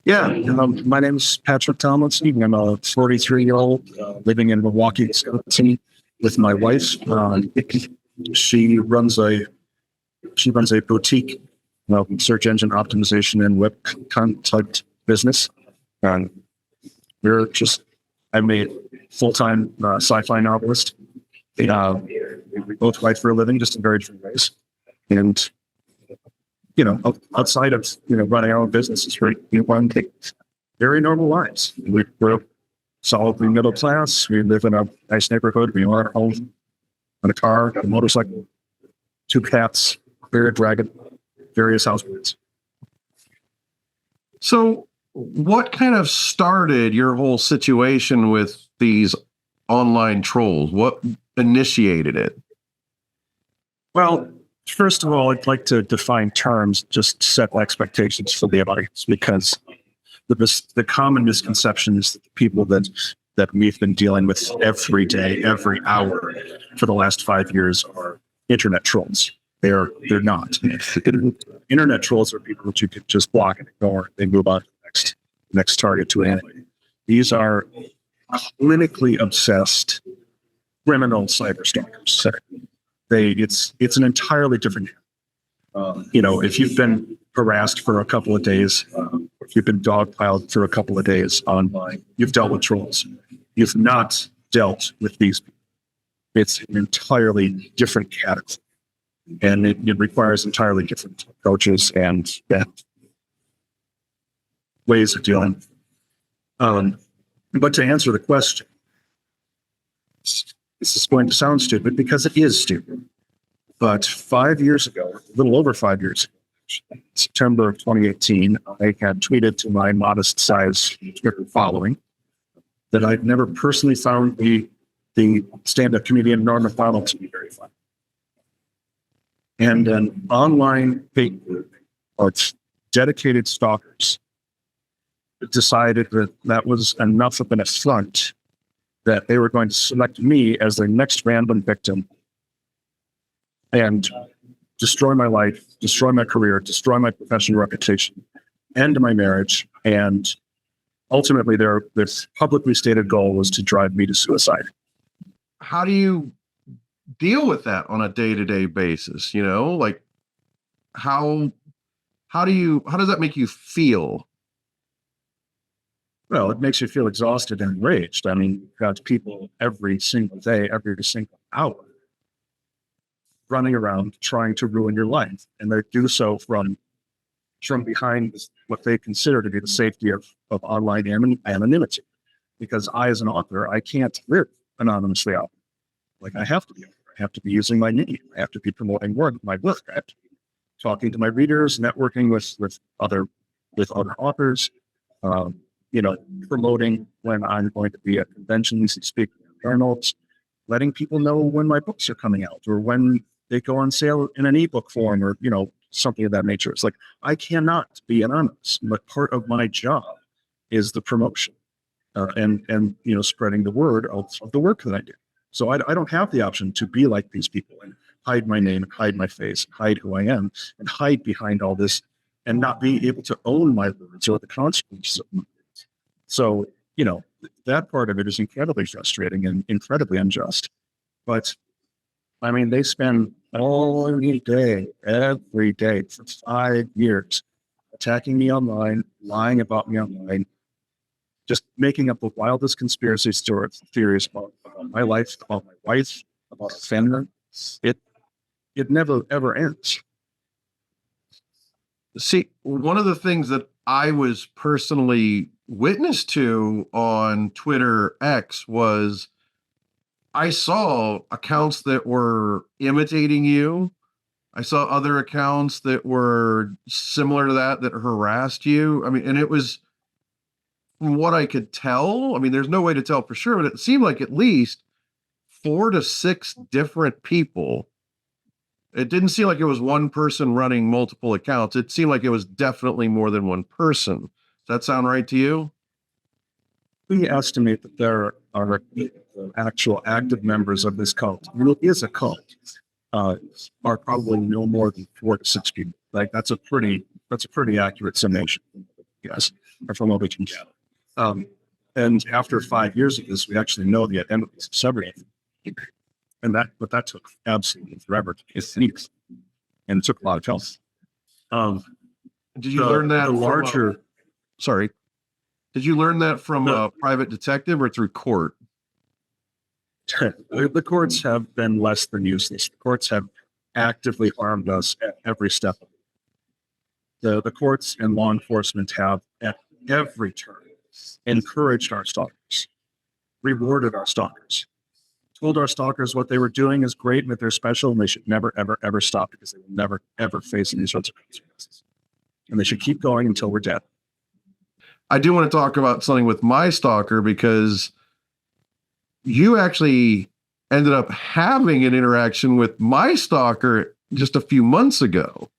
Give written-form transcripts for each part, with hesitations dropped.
Yeah, my name is Patrick Tomlinson. I'm a 43-year-old living in Milwaukee, Wisconsin, with my wife. She runs a boutique search engine optimization and web content business. And I'm a full-time sci-fi novelist. We both write for a living, just in very different ways. And outside of running our own businesses, we run very normal lives. We're solidly middle class. We live in a nice neighborhood. We own a home, and a car, a motorcycle, 2 cats, bearded dragon, various houseplants. So, what kind of started your whole situation with these online trolls? What initiated it? Well, first of all, I'd like to define terms, just set expectations for the audience, because the common misconception is that the people that we've been dealing with every day, every hour for the last 5 years are internet trolls. They're not. Internet trolls are people that you could just block and ignore. They move on to the next target to anybody. These are clinically obsessed criminal cyber stalkers. It's an entirely different. If you've been harassed for a couple of days, if you've been dogpiled for a couple of days online, you've dealt with trolls. You've not dealt with these people. It's an entirely different category, and it requires entirely different approaches and ways of dealing. But to answer the question, this is going to sound stupid because it is stupid. But 5 years ago, a little over 5 years ago, September of 2018, I had tweeted to my modest size Twitter following that I'd never personally found the stand-up comedian Norm Macdonald to be very funny. And an online fake group of dedicated stalkers decided that was enough of an affront that they were going to select me as their next random victim and destroy my life, destroy my career, destroy my professional reputation, end my marriage. And ultimately, their publicly stated goal was to drive me to suicide. How do you deal with that on a day-to-day basis? Like how does that make you feel? Well, it makes you feel exhausted and enraged. I mean, you've got people every single day, every single hour, running around trying to ruin your life. And they do so from behind what they consider to be the safety of online anonymity. Because I, as an author, I can't live anonymously out. Like, I have to be using my name. I have to be promoting my book. I have to be talking to my readers, networking with other authors, promoting when I'm going to be at conventions and speaking at panels, letting people know when my books are coming out or when they go on sale in an ebook form or, something of that nature. It's like, I cannot be anonymous, but part of my job is the promotion and spreading the word of the work that I do. So I don't have the option to be like these people and hide my name and hide my face, and hide who I am and hide behind all this and not be able to own my words or the consequences of my words. So, that part of it is incredibly frustrating and incredibly unjust. But I mean, they spend every day for 5 years attacking me online, lying about me online, just making up the wildest conspiracy theories about my life, about my wife, about my family. It never, ever ends. See, one of the things that I was personally witness to on Twitter X was I saw accounts that were imitating you. I saw other accounts that were similar to that harassed you. I mean, and it was, from what I could tell, I mean, there's no way to tell for sure, but it seemed like at least 4 to 6 different people. It didn't seem like it was one person running multiple accounts. It seemed like it was definitely more than one person. Does that sound right to you? We estimate that there are actual active members of this cult. It is a cult. Are probably no more than 4 to 6 people. Like, that's a pretty accurate summation. yes, or from what we can gather. And after 5 years of this, we actually know the identities of several. But that took absolutely forever to get sneaks, and it took a lot of help. Did you learn that larger? Sorry, did you learn that from a private detective or through court? The courts have been less than useless. The courts have actively harmed us at every step. The courts and law enforcement have at every turn encouraged our stalkers, rewarded our stalkers, told our stalkers what they were doing is great and that they're special and they should never, ever, ever stop because they will never, ever face any sorts of consequences. And they should keep going until we're dead. I do want to talk about something with my stalker because you actually ended up having an interaction with my stalker just a few months ago.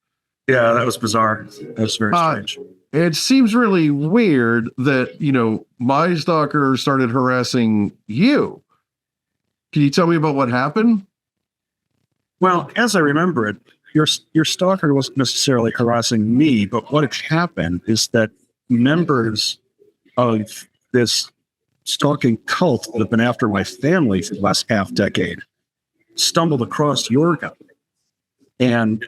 Yeah, that was bizarre. That was very strange. It seems really weird that, my stalker started harassing you. Can you tell me about what happened? Well, as I remember it, your stalker wasn't necessarily harassing me, but what had happened is that members of this stalking cult that have been after my family for the last half decade stumbled across your guy and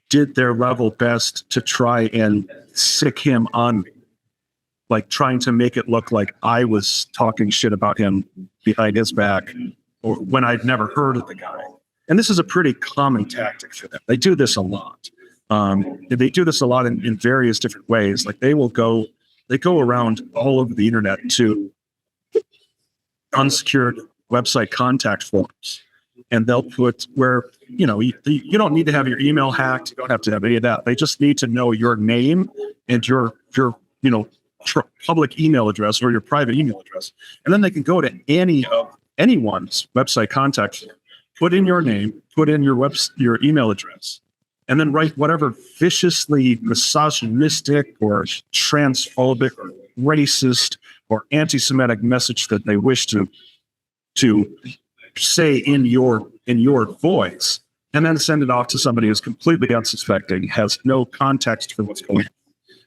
did their level best to try and sick him on me, like trying to make it look like I was talking shit about him behind his back, or when I'd never heard of the guy. And this is a pretty common tactic for them. They do this a lot. They do this a lot in various different ways. Like they go around all over the internet to unsecured website contact forms, and they'll put where, you don't need to have your email hacked. You don't have to have any of that. They just need to know your name and your public email address or your private email address. And then they can go to anyone's website contact form, put in your name, put in your email address, and then write whatever viciously misogynistic or transphobic or racist or anti-Semitic message that they wish to say in your voice, and then send it off to somebody who's completely unsuspecting, has no context for what's going on,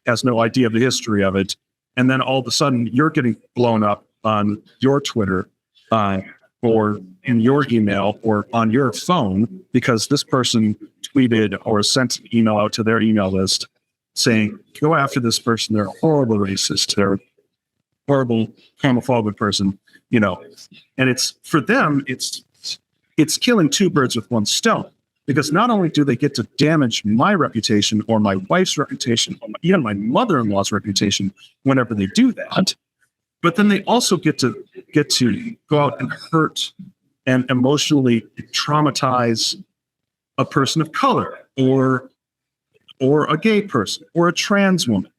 has no idea of the history of it, and then all of a sudden you're getting blown up on your Twitter or in your email or on your phone because this person tweeted or sent an email out to their email list saying, go after this person, they're a horrible racist, they're a horrible homophobic person, and it's, for them, it's killing two birds with one stone, because not only do they get to damage my reputation or my wife's reputation, or even my mother-in-law's reputation whenever they do that, but then they also get to go out and hurt and emotionally traumatize a person of color or a gay person or a trans woman,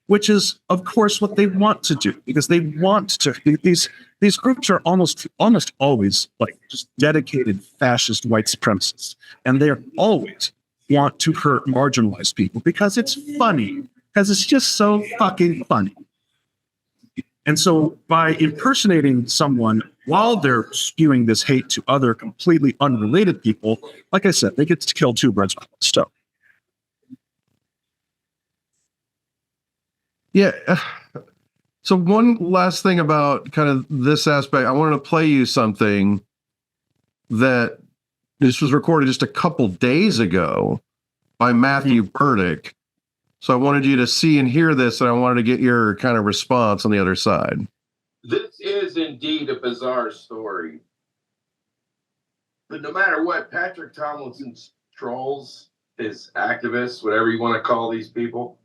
which is, of course, what they want to do, because they want to. These groups are almost always like just dedicated fascist white supremacists, and they always want to hurt marginalized people because it's funny, because it's just so fucking funny. And so by impersonating someone while they're spewing this hate to other completely unrelated people, like I said, they get to kill two birds with one stone. Yeah. So one last thing about kind of this aspect, I wanted to play you something that this was recorded just a couple days ago by Matthew Berdyck. So I wanted you to see and hear this, and I wanted to get your kind of response on the other side. This is indeed a bizarre story. But no matter what, Patrick Tomlinson's trolls, his activists, whatever you want to call these people,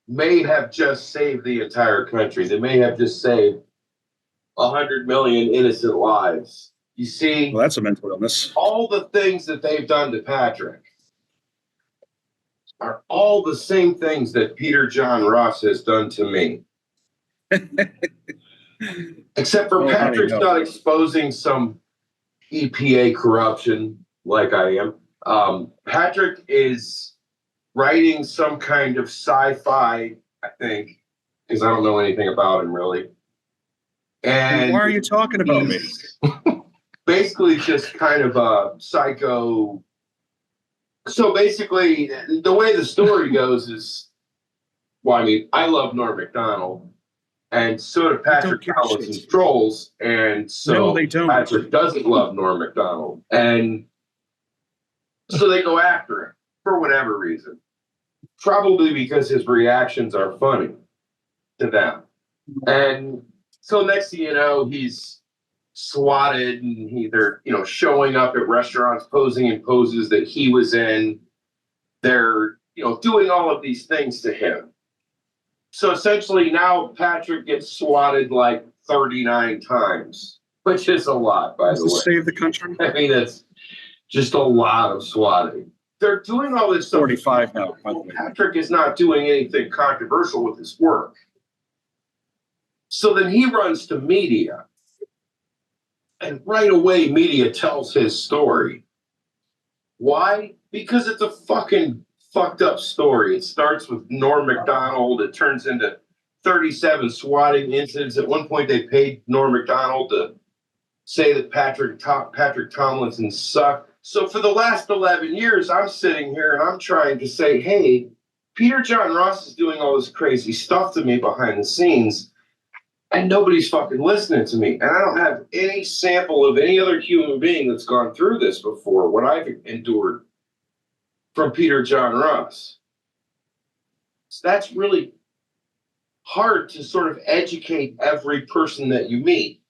may have just saved the entire country. They may have just saved 100 million innocent lives. You see, Well, that's a mental illness. all the things that they've done to Patrick are all the same things that Peter John Ross has done to me. Except for Patrick's not exposing some EPA corruption like I am. Patrick is writing some kind of sci-fi, I think, because I don't know anything about him really. And why are you talking about me? Basically just kind of a psycho. So basically, the way the story goes is Well, I mean, I love Norm Macdonald, and so do Patrick Tomlinson's trolls, and so No, they don't. Patrick doesn't love Norm Macdonald, and so they go after him for whatever reason. Probably because his reactions are funny to them. And so next thing you know, he's swatted and they're showing up at restaurants posing in poses that he was in. They're doing all of these things to him. So essentially now Patrick gets swatted like 39 times, which is a lot, by the way. Save the country. I mean, it's just a lot of swatting. They're doing all this stuff. 45 now, by the way. Patrick is not doing anything controversial with his work. So then he runs to media. And right away, media tells his story. Why? Because it's a fucking fucked up story. It starts with Norm Macdonald. It turns into 37 swatting incidents. At one point, they paid Norm Macdonald to say that Patrick Tomlinson sucked. So for the last 11 years, I'm sitting here and I'm trying to say, hey, Peter John Ross is doing all this crazy stuff to me behind the scenes, and nobody's fucking listening to me. And I don't have any sample of any other human being that's gone through this before, what I've endured from Peter John Ross. So that's really hard to sort of educate every person that you meet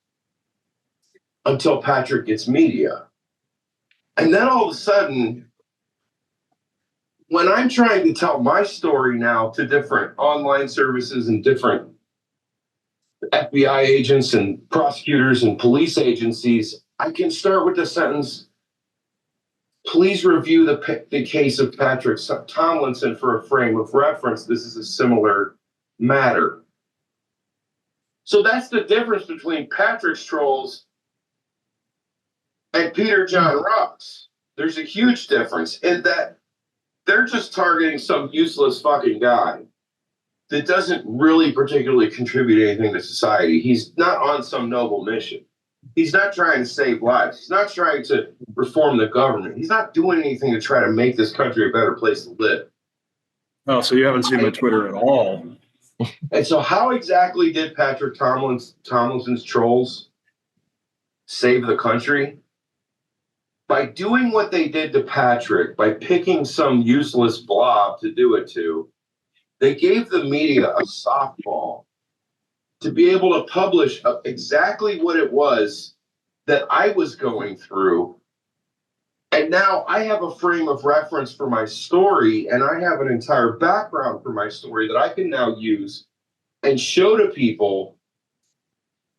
until Patrick gets media. And then all of a sudden, when I'm trying to tell my story now to different online services and different FBI agents and prosecutors and police agencies, I can start with the sentence, please review the case of Patrick Tomlinson for a frame of reference. This is a similar matter. So that's the difference between Patrick's trolls and Peter John Ross. There's a huge difference in that they're just targeting some useless fucking guy that doesn't really particularly contribute anything to society. He's not on some noble mission. He's not trying to save lives. He's not trying to reform the government. He's not doing anything to try to make this country a better place to live. Oh, so you haven't seen my Twitter at all. And so how exactly did Patrick Tomlinson's trolls save the country? By doing what they did to Patrick, by picking some useless blob to do it to, they gave the media a softball to be able to publish exactly what it was that I was going through. And now I have a frame of reference for my story, and I have an entire background for my story that I can now use and show to people.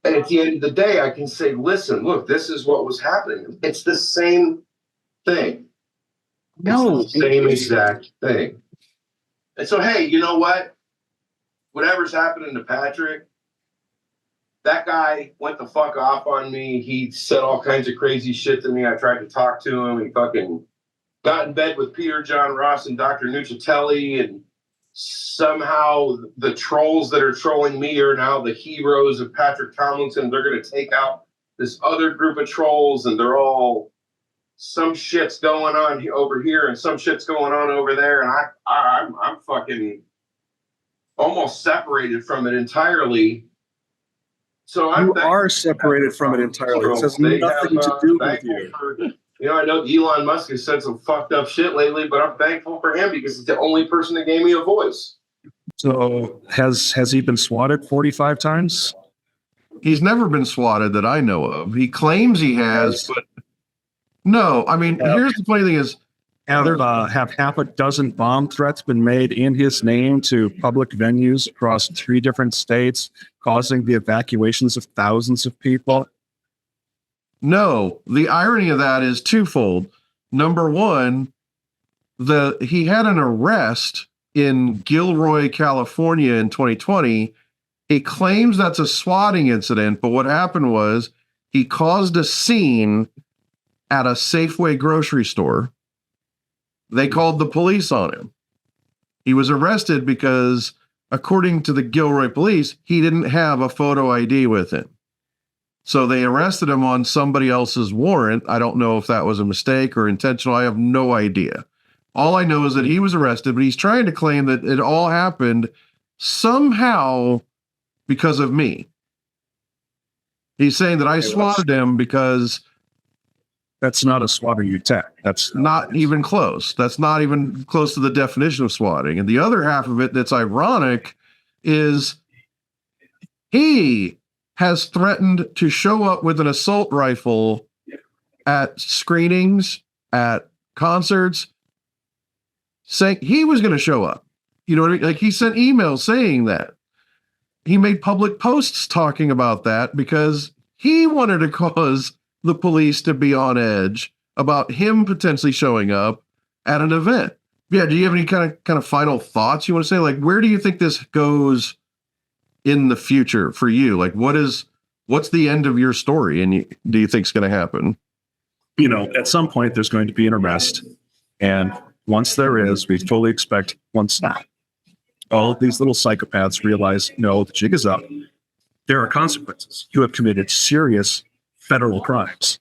And at the end of the day, I can say, listen, look, this is what was happening. It's the same thing. No, it's the same exact thing. And so, hey, you know what? Whatever's happening to Patrick, that guy went the fuck off on me. He said all kinds of crazy shit to me. I tried to talk to him. He fucking got in bed with Peter John Ross and Dr. Nuccitelli, and somehow the trolls that are trolling me are now the heroes of Patrick Tomlinson. They're going to take out this other group of trolls, and they're all, some shit's going on over here and some shit's going on over there. And I'm fucking almost separated from it entirely. So you are separated from it entirely. It has nothing to do with you. I know Elon Musk has said some fucked up shit lately, but I'm thankful for him because he's the only person that gave me a voice. So has he been swatted 45 times? He's never been swatted that I know of. He claims he has, but no. I mean, here's the funny thing is, have half a dozen bomb threats been made in his name to public venues across 3 different states, causing the evacuations of thousands of people? No, the irony of that is twofold. Number one, he had an arrest in Gilroy, California in 2020. He claims that's a swatting incident, but what happened was he caused a scene at a Safeway grocery store. They called the police on him. He was arrested because, according to the Gilroy police, he didn't have a photo ID with him. So they arrested him on somebody else's warrant. I don't know if that was a mistake or intentional. I have no idea. All I know is that he was arrested, but he's trying to claim that it all happened somehow because of me. He's saying that I swatted him because that's not a swatting you tech. That's not even close. That's not even close to the definition of swatting. And the other half of it that's ironic is he has threatened to show up with an assault rifle at screenings, at concerts, saying he was going to show up. You know what I mean? Like, he sent emails saying that. He made public posts talking about that because he wanted to cause the police to be on edge about him potentially showing up at an event. Yeah, do you have any kind of final thoughts you want to say? Like, where do you think this goes in the future for you? Like, what's the end of your story, and do you think is going to happen? You know, at some point there's going to be an arrest, and once there is, we fully expect once all of these little psychopaths realize, no, the jig is up. There are consequences. You have committed serious federal crimes.